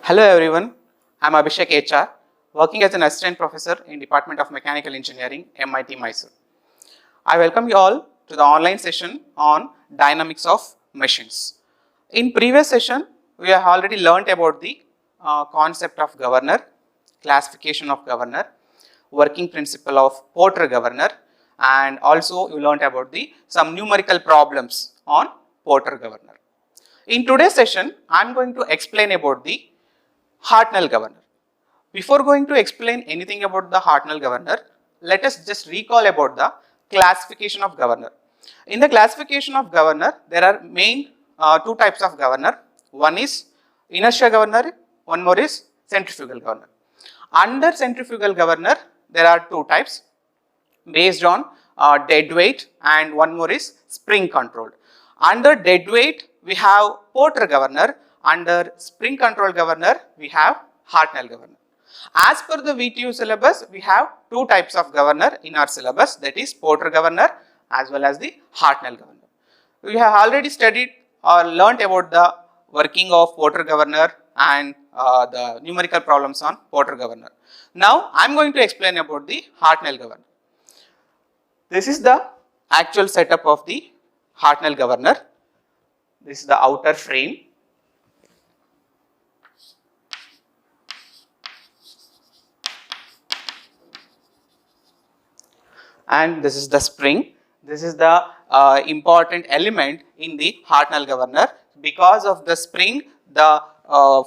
Hello everyone, I am Abhishek HR, working as an assistant professor in Department of Mechanical Engineering, MIT Mysore. I welcome you all to the online session on dynamics of machines. In previous session, we have already learnt about the concept of governor, classification of governor, working principle of Porter governor, and also you learnt about some numerical problems on Porter governor. In today's session, I am going to explain about the Hartnell governor. Before going to explain anything about the Hartnell governor, let us just recall about the classification of governor. In the classification of governor, there are main two types of governor. One is inertia governor, one more is centrifugal governor. Under centrifugal governor, there are two types based on dead weight, and one more is spring controlled. Under dead weight, we have Porter governor. Under spring control governor, we have Hartnell governor. As per the VTU syllabus, we have two types of governor in our syllabus, that is Porter governor as well as the Hartnell governor. We have already studied or learnt about the working of Porter governor and the numerical problems on Porter governor. Now, I am going to explain about the Hartnell governor. This is the actual setup of the Hartnell governor. This is the outer frame. And this is the spring. This is the important element in the Hartnell governor. Because of the spring, the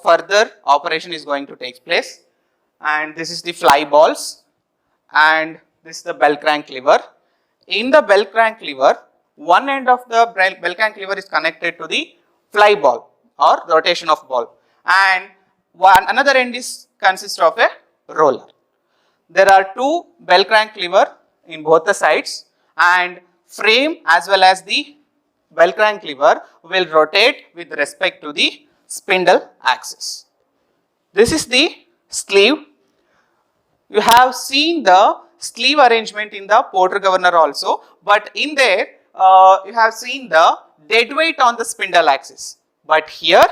further operation is going to take place. And this is the fly balls, and this is the bell crank lever. In the bell crank lever, one end of the bell crank lever is connected to the fly ball or rotation of ball, and another end consists of a roller. There are two bell crank lever in both the sides, and frame as well as the bell crank lever will rotate with respect to the spindle axis. This is the sleeve. You have seen the sleeve arrangement in the Porter governor also, but in there you have seen the dead weight on the spindle axis. But here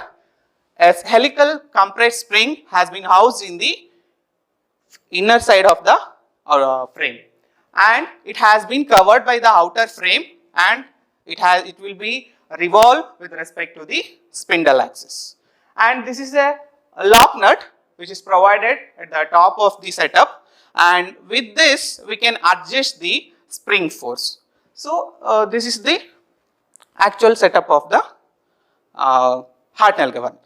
a helical compressed spring has been housed in the inner side of the frame, and it has been covered by the outer frame, and it will be revolved with respect to the spindle axis. And this is a lock nut which is provided at the top of the setup, and with this we can adjust the spring force. So this is the actual setup of the Hartnell governor.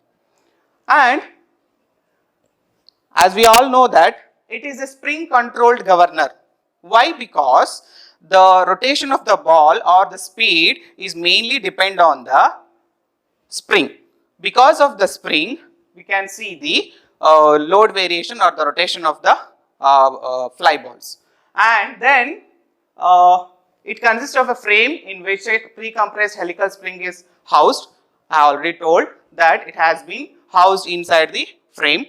And as we all know that it is a spring controlled governor. Why? Because the rotation of the ball or the speed is mainly depend on the spring. Because of the spring, we can see the load variation or the rotation of the fly balls. And then it consists of a frame in which a pre-compressed helical spring is housed. I already told that it has been housed inside the frame.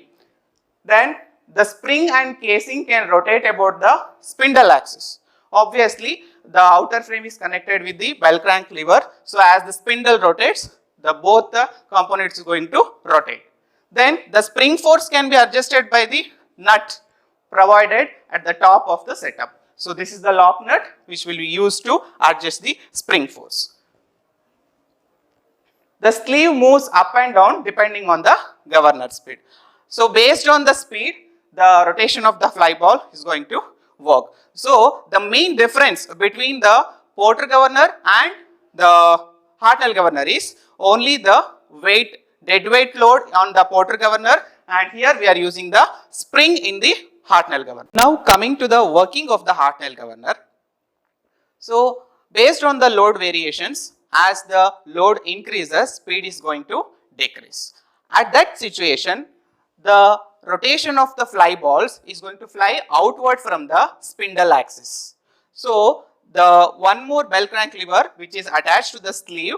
Then the spring and casing can rotate about the spindle axis. Obviously, the outer frame is connected with the bell crank lever. So as the spindle rotates, both the components is going to rotate. Then the spring force can be adjusted by the nut provided at the top of the setup. So this is the lock nut which will be used to adjust the spring force. The sleeve moves up and down depending on the governor speed. So based on the speed, the rotation of the fly ball is going to work. So the main difference between the Porter governor and the Hartnell governor is only the weight, dead weight load on the Porter governor, and here we are using the spring in the Hartnell governor. Now coming to the working of the Hartnell governor. So based on the load variations, as the load increases, speed is going to decrease. At that situation, the rotation of the fly balls is going to fly outward from the spindle axis. So the one more bell crank lever which is attached to the sleeve,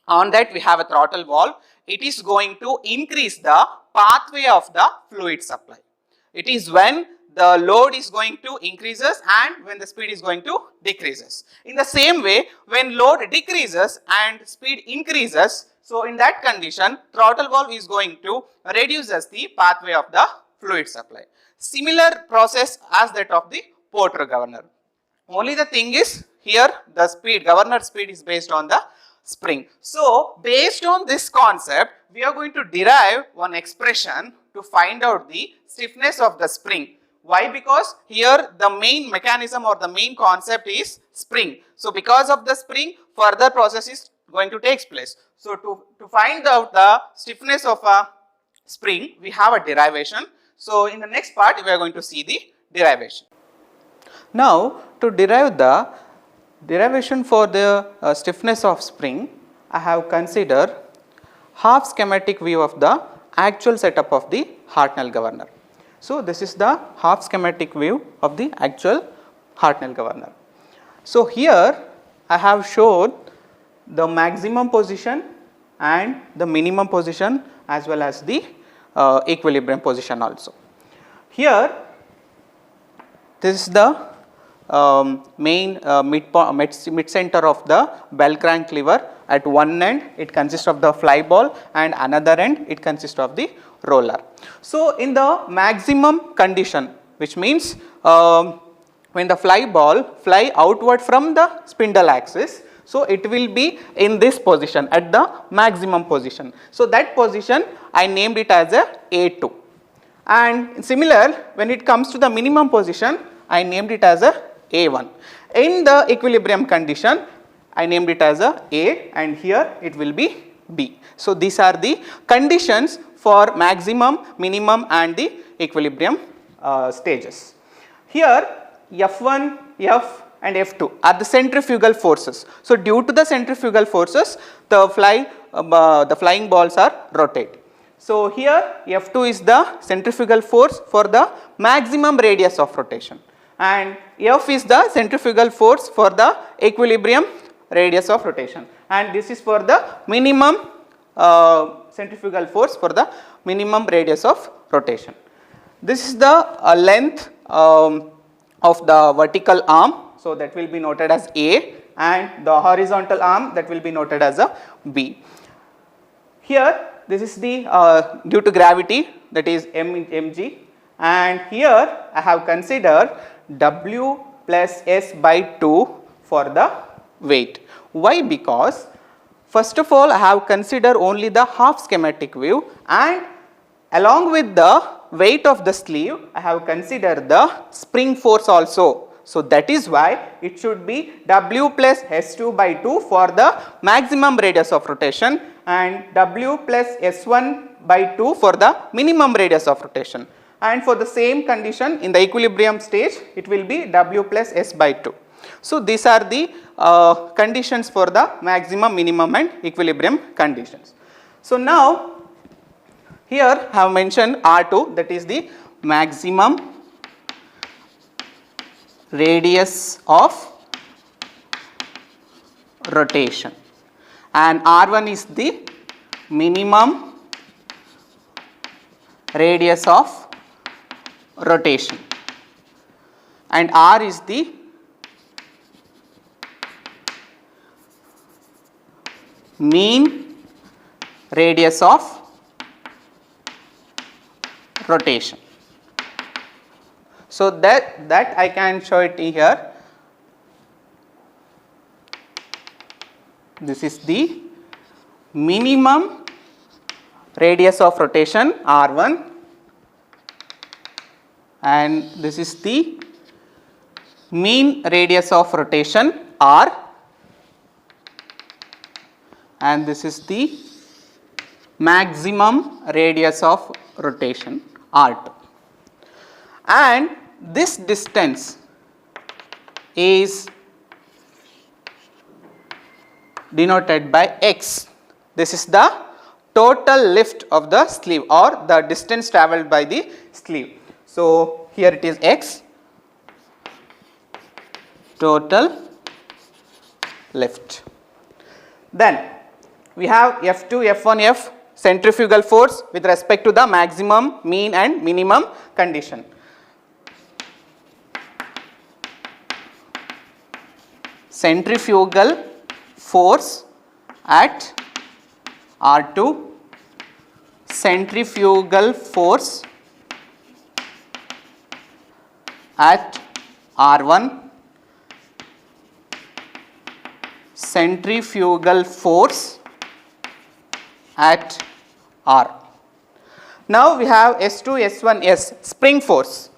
on that we have a throttle valve. It is going to increase the pathway of the fluid supply. It is when the load is going to increases and when the speed is going to decreases. In the same way, when load decreases and speed increases, So in that condition, throttle valve is going to reduce the pathway of the fluid supply. Similar process as that of the Porter governor. Only the thing is here the speed, governor speed is based on the spring. So based on this concept, we are going to derive one expression to find out the stiffness of the spring. Why? Because here the main mechanism or the main concept is spring. So because of the spring, further process is going to take place. So to find out the stiffness of a spring, we have a derivation. So in the next part, we are going to see the derivation. Now to derive the derivation for the stiffness of spring, I have considered half schematic view of the actual setup of the Hartnell governor. So this is the half schematic view of the actual Hartnell governor. So here I have showed the maximum position and the minimum position as well as the equilibrium position also. Here this is the main mid center of the bell crank lever. At one end it consists of the fly ball and another end it consists of the roller. So in the maximum condition, which means when the fly ball fly outward from the spindle axis, so it will be in this position at the maximum position. So that position I named it as a A2, and similar when it comes to the minimum position I named it as a A1. In the equilibrium condition I named it as a A, and here it will be B. So these are the conditions for maximum, minimum and the equilibrium stages. Here F1, F and F2 are the centrifugal forces. So due to the centrifugal forces, the flying balls are rotating. So here F2 is the centrifugal force for the maximum radius of rotation, and F is the centrifugal force for the equilibrium radius of rotation, and this is for the minimum centrifugal force for the minimum radius of rotation. This is the length of the vertical arm, so that will be noted as A, and the horizontal arm, that will be noted as a B. Here this is the due to gravity, that is mg, and here I have considered W plus S by 2 for the weight. Why? Because first of all I have considered only the half schematic view, and along with the weight of the sleeve I have considered the spring force also. So that is why it should be W plus S2 by 2 for the maximum radius of rotation and W plus S1 by 2 for the minimum radius of rotation, and for the same condition in the equilibrium stage it will be W plus S by 2. So these are the conditions for the maximum, minimum and equilibrium conditions. So now here I have mentioned R2, that is the maximum radius of rotation, and R1 is the minimum radius of rotation, and R is the mean radius of rotation. So that I can show it here. This is the minimum radius of rotation R1, and this is the mean radius of rotation R, and this is the maximum radius of rotation R2, and this distance is denoted by X. This is the total lift of the sleeve or the distance travelled by the sleeve. So here it is X, total lift. Then we have F2, F1, F centrifugal force with respect to the maximum, mean and minimum condition. Centrifugal force at R2, centrifugal force at R1, centrifugal force at R. Now we have S2, S1, S, spring force.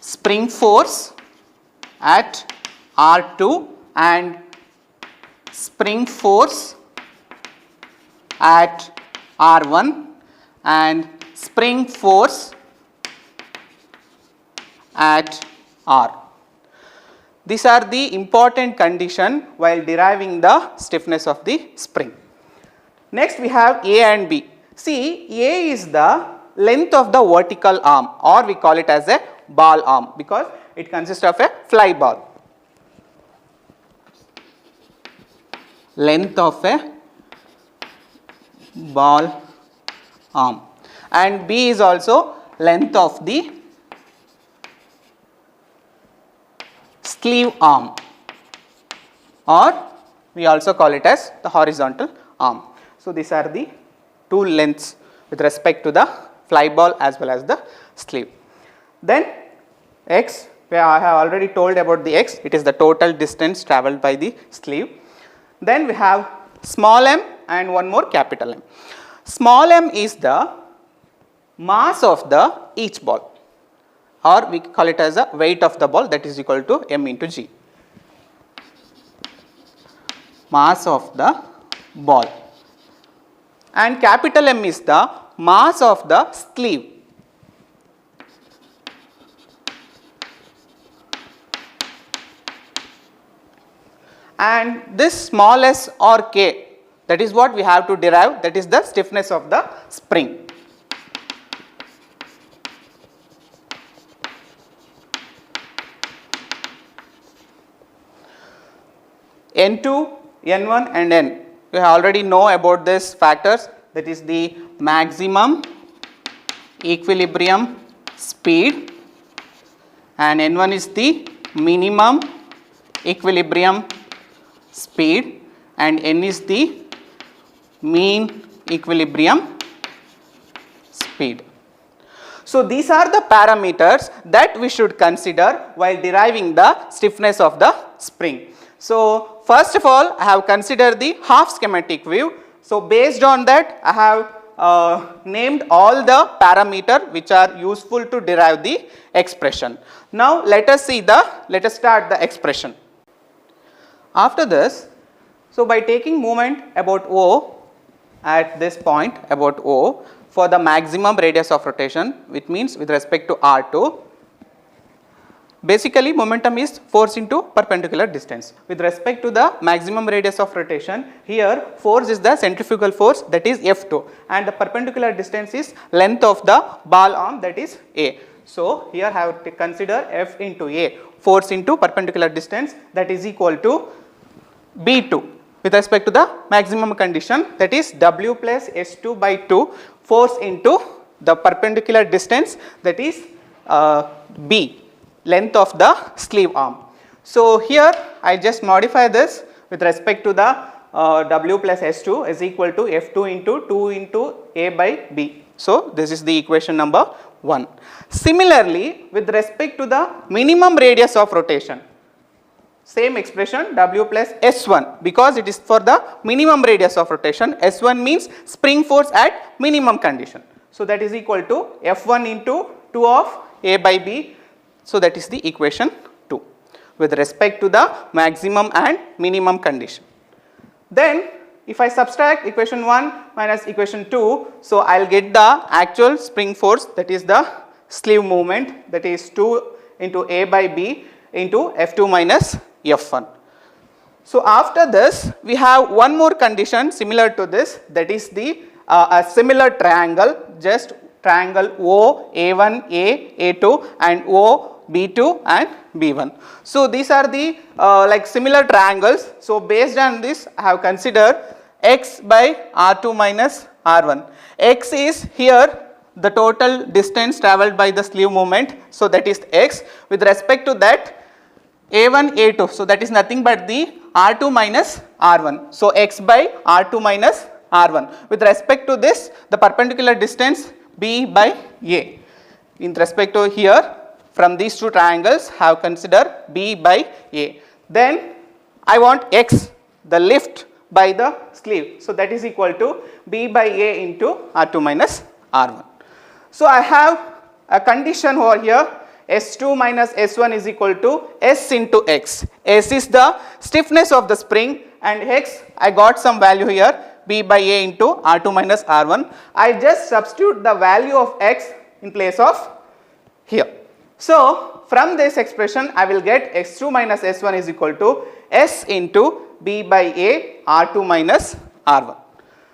Spring force at R2 and spring force at R1 and spring force at R. These are the important condition while deriving the stiffness of the spring. Next we have A and B. See, A is the length of the vertical arm, or we call it as a ball arm because it consists of a fly ball. Length of a ball arm, and B is also length of the sleeve arm, or we also call it as the horizontal arm. So these are the two lengths with respect to the fly ball as well as the sleeve. Then X, where I have already told about the X, it is the total distance travelled by the sleeve. Then we have small m and one more capital M. Small m is the mass of the each ball, or we call it as the weight of the ball, that is equal to m into g. Mass of the ball. And capital M is the mass of the sleeve. And this small s or k, that is what we have to derive, that is the stiffness of the spring. N2, N1 and N. You already know about these factors, that is the maximum equilibrium speed, and N1 is the minimum equilibrium speed, and N is the mean equilibrium speed. So these are the parameters that we should consider while deriving the stiffness of the spring. So first of all, I have considered the half schematic view. So based on that, I have named all the parameters which are useful to derive the expression. Now let us start the expression. After this, so by taking moment about O at this point about O for the maximum radius of rotation, which means with respect to R2, basically momentum is force into perpendicular distance. With respect to the maximum radius of rotation, here force is the centrifugal force, that is F2, and the perpendicular distance is length of the ball arm, that is A. So here I have to consider F into A, force into perpendicular distance, that is equal to B2 with respect to the maximum condition, that is W plus S2 by 2, force into the perpendicular distance, that is B, length of the sleeve arm. So here I just modify this with respect to the W plus S2 is equal to F2 into 2 into A by B. So this is the equation number 1. Similarly, with respect to the minimum radius of rotation, same expression W plus S1, because it is for the minimum radius of rotation. S1 means spring force at minimum condition. So that is equal to F1 into 2 of A by B. So that is the equation 2 with respect to the maximum and minimum condition. Then if I subtract equation 1 minus equation 2, so I will get the actual spring force, that is the sleeve movement, that is 2 into A by B into F2 minus F1. So after this we have one more condition similar to this, that is the a similar triangle, just triangle O, A1, A2 and O, B2 and B1. So these are the like similar triangles. So based on this I have considered X by R2 minus R1. X is here the total distance travelled by the sleeve movement, so that is X. With respect to that A1, A2, so that is nothing but the R2 minus r1. So, x by r2 minus r1. With respect to this, the perpendicular distance b by a. In respect to here, from these two triangles, have considered b by a. Then I want x, the lift by the sleeve. So, that is equal to b by a into r2 minus r1. So, I have a condition over here, S2 minus S1 is equal to S into X. S is the stiffness of the spring and X, I got some value here, B by A into R2 minus R1. I just substitute the value of X in place of here. So, from this expression I will get S2 minus S1 is equal to S into B by A R2 minus R1.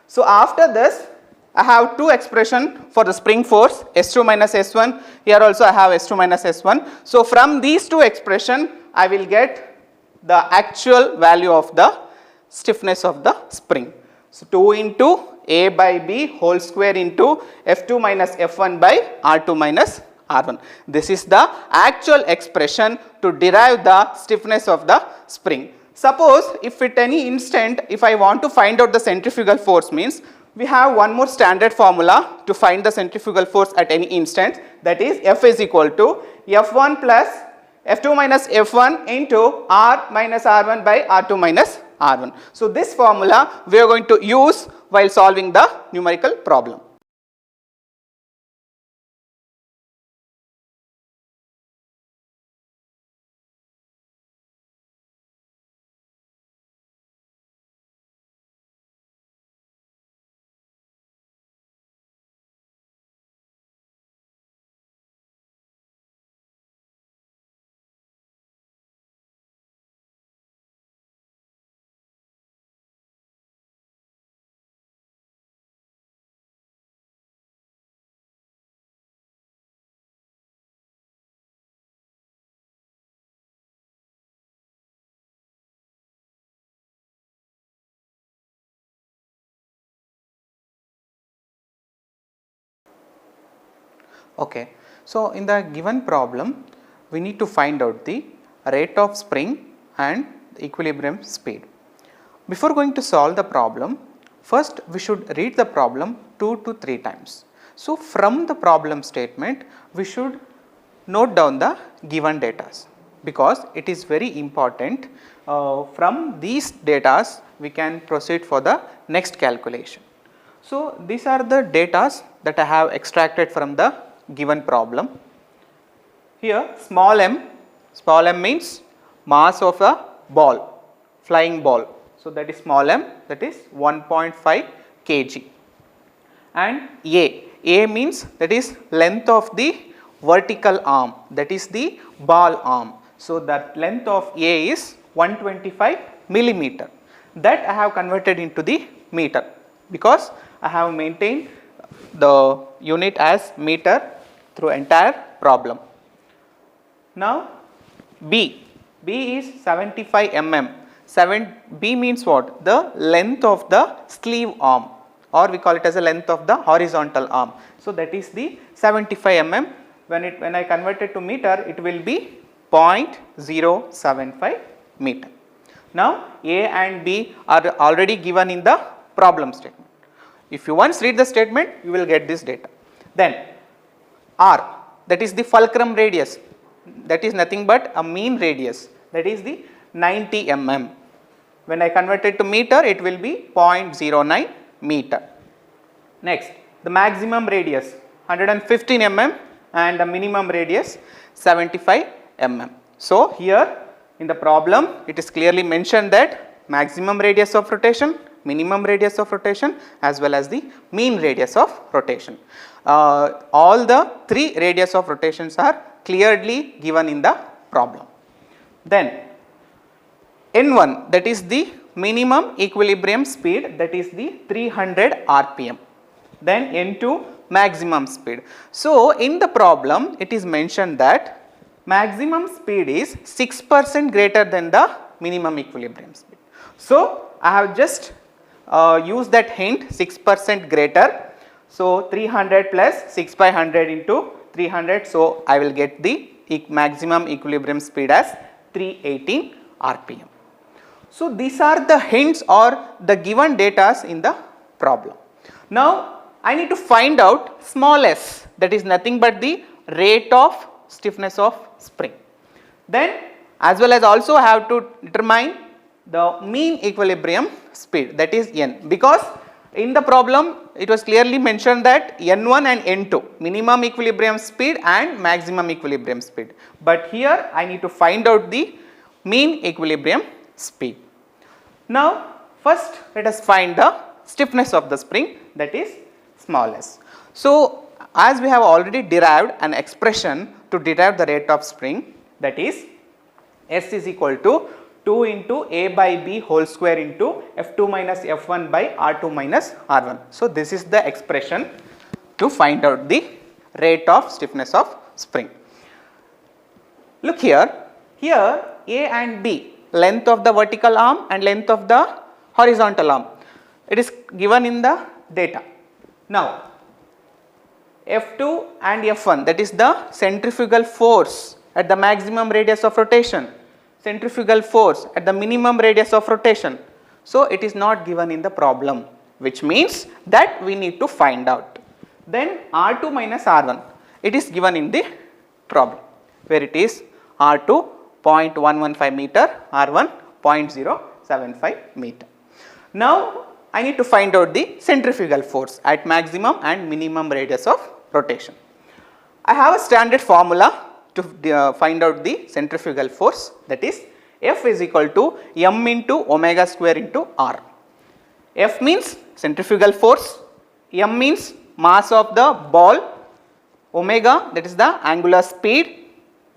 So, after this I have two expression for the spring force, S2 minus S1, here also I have S2 minus S1. So, from these two expression I will get the actual value of the stiffness of the spring. So, 2 into A by B whole square into F2 minus F1 by R2 minus R1. This is the actual expression to derive the stiffness of the spring. Suppose if at any instant, if I want to find out the centrifugal force, means we have one more standard formula to find the centrifugal force at any instant, that is F is equal to F1 plus F2 minus F1 into R minus R1 by R2 minus R1. So, this formula we are going to use while solving the numerical problem. Okay. So, in the given problem, we need to find out the rate of spring and the equilibrium speed. Before going to solve the problem, first we should read the problem 2 to 3 times. So, from the problem statement, we should note down the given data, because it is very important. From these data, we can proceed for the next calculation. So, these are the data that I have extracted from the given problem. Here small m means mass of a ball, flying ball. So, that is small m, that is 1.5 kg, and A means that is length of the vertical arm, that is the ball arm. So, that length of A is 125 millimeter, that I have converted into the meter, because I have maintained the unit as meter through entire problem. Now, B is 75 mm. B means what? The length of the sleeve arm, or we call it as a length of the horizontal arm. So, that is the 75 mm. When I convert it to meter, it will be 0.075 meter. Now, A and B are already given in the problem statement. If you once read the statement, you will get this data. Then R, that is the fulcrum radius, that is nothing but a mean radius, that is the 90 mm. When I convert it to meter, it will be 0.09 meter. Next, the maximum radius 115 mm and the minimum radius 75 mm. So, here in the problem, it is clearly mentioned that maximum radius of rotation, minimum radius of rotation, as well as the mean radius of rotation. All the 3 radius of rotations are clearly given in the problem. Then N1, that is the minimum equilibrium speed, that is the 300 rpm. Then N2, maximum speed. So, in the problem it is mentioned that maximum speed is 6% greater than the minimum equilibrium speed. So, I have just used that hint, 6% greater. So, 300 plus 6 by 100 into 300. So, I will get the maximum equilibrium speed as 318 rpm. So these are the hints or the given data in the problem. Now I need to find out small s, that is nothing but the rate of stiffness of spring. Then as well as also have to determine the mean equilibrium speed, that is n, because in the problem it was clearly mentioned that n1 and n2 minimum equilibrium speed and maximum equilibrium speed, but here I need to find out the mean equilibrium speed. Now first let us find the stiffness of the spring, that is small s. So as we have already derived an expression to derive the rate of spring, that is s is equal to 2 into a by b whole square into f2 minus f1 by r2 minus r1. So this is the expression to find out the rate of stiffness of spring. Look here, a and b, length of the vertical arm and length of the horizontal arm, it is given in the data. Now F2 and F1, that is the centrifugal force at the maximum radius of rotation, centrifugal force at the minimum radius of rotation. So it is not given in the problem, which means that we need to find out. Then R2 minus R1, it is given in the problem, where it is R2 0.115 meter, R1 0.075 meter. Now I need to find out the centrifugal force at maximum and minimum radius of rotation. I have a standard formula to find out the centrifugal force, that is F is equal to m into omega square into r. F means centrifugal force, m means mass of the ball, omega that is the angular speed,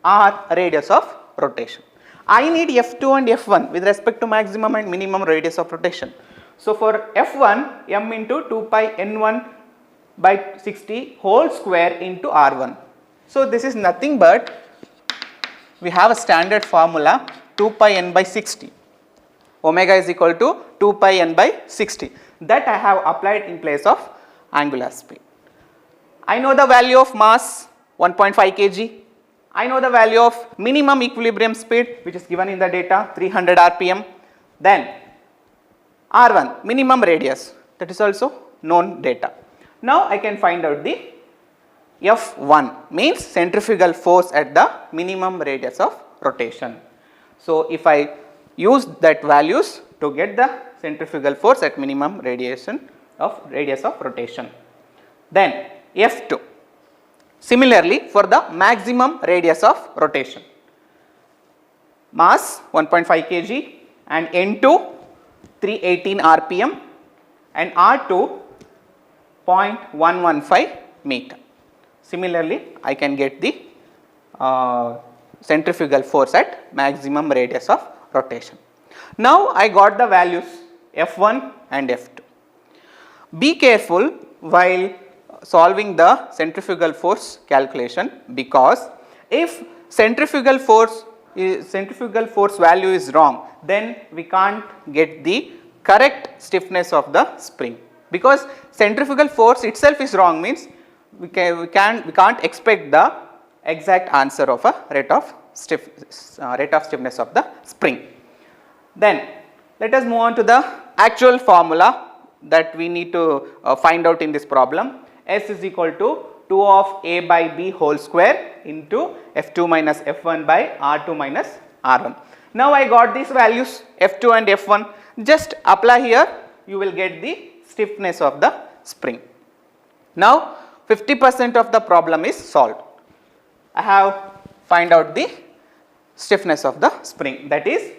r radius of rotation. I need F2 and F1 with respect to maximum and minimum radius of rotation. So for F1, m into 2 pi n1 by 60 whole square into r1. So this is nothing but we have a standard formula 2 pi n by 60. Omega is equal to 2 pi n by 60, that I have applied in place of angular speed. I know the value of mass 1.5 kg. I know the value of minimum equilibrium speed, which is given in the data 300 rpm. Then r1 minimum radius, that is also known data. Now I can find out the F1, means centrifugal force at the minimum radius of rotation. So if I use that values to get the centrifugal force at minimum radius of rotation. Then F2, similarly for the maximum radius of rotation, mass 1.5 kg and N2 318 rpm and R2 0.115 meter. Similarly, I can get the centrifugal force at maximum radius of rotation. Now I got the values F1 and F2. Be careful while solving the centrifugal force calculation, because if centrifugal force value is wrong, then we can't get the correct stiffness of the spring, because centrifugal force itself is wrong, means we can't expect the exact answer of a rate of stiffness of the spring. Then let us move on to the actual formula that we need to find out in this problem. S is equal to 2 of a by b whole square into f2 minus f1 by r2 minus r1. Now I got these values f2 and f1, just apply here, you will get the stiffness of the spring. Now 50% of the problem is solved. I have find out the stiffness of the spring, that is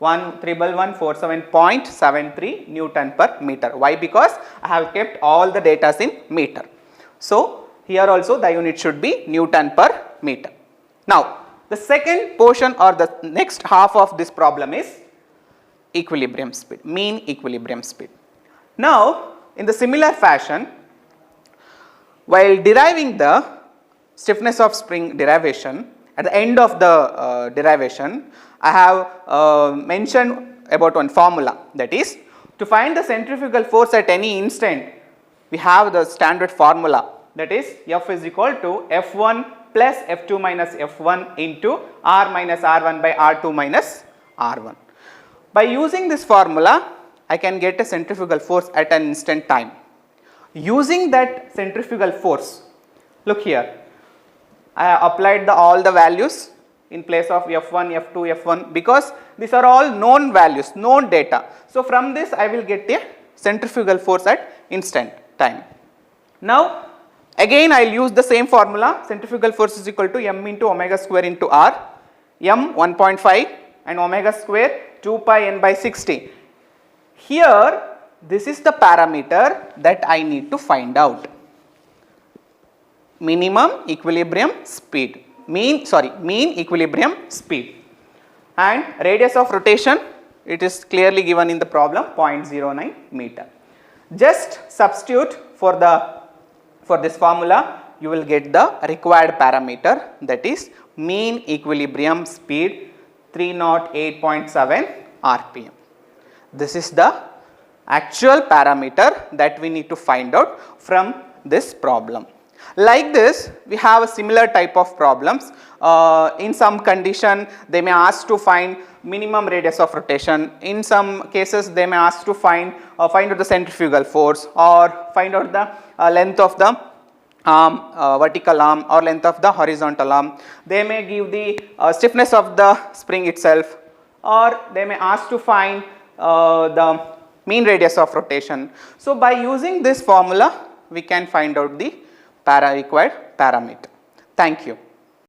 1,1147.73 Newton per meter. Why? Because I have kept all the data in meter. So here also the unit should be Newton per meter. Now the second portion or the next half of this problem is equilibrium speed, mean equilibrium speed. Now in the similar fashion, while deriving the stiffness of spring derivation, at the end of the derivation, I have mentioned about one formula, that is to find the centrifugal force at any instant, we have the standard formula, that is F is equal to F1 plus F2 minus F1 into R minus R1 by R2 minus R1. By using this formula, I can get a centrifugal force at an instant time. Using that centrifugal force, look here, I applied all the values in place of F1, F2, F1 because these are all known values, known data. So, from this I will get a centrifugal force at instant time. Now, again I will use the same formula, centrifugal force is equal to m into omega square into r, m 1.5 and omega square 2 pi n by 60. Here this is the parameter that I need to find out. Minimum equilibrium speed, mean equilibrium speed, and radius of rotation, it is clearly given in the problem, 0.09 meter. Just substitute for this formula, you will get the required parameter, that is mean equilibrium speed 308.7 rpm. This is the actual parameter that we need to find out from this problem. Like this, we have a similar type of problems. In some condition, they may ask to find minimum radius of rotation. In some cases, they may ask to find out the centrifugal force, or find out the length of the vertical arm or length of the horizontal arm. They may give the stiffness of the spring itself, or they may ask to find the mean radius of rotation. So, by using this formula, we can find out the required parameter. Thank you.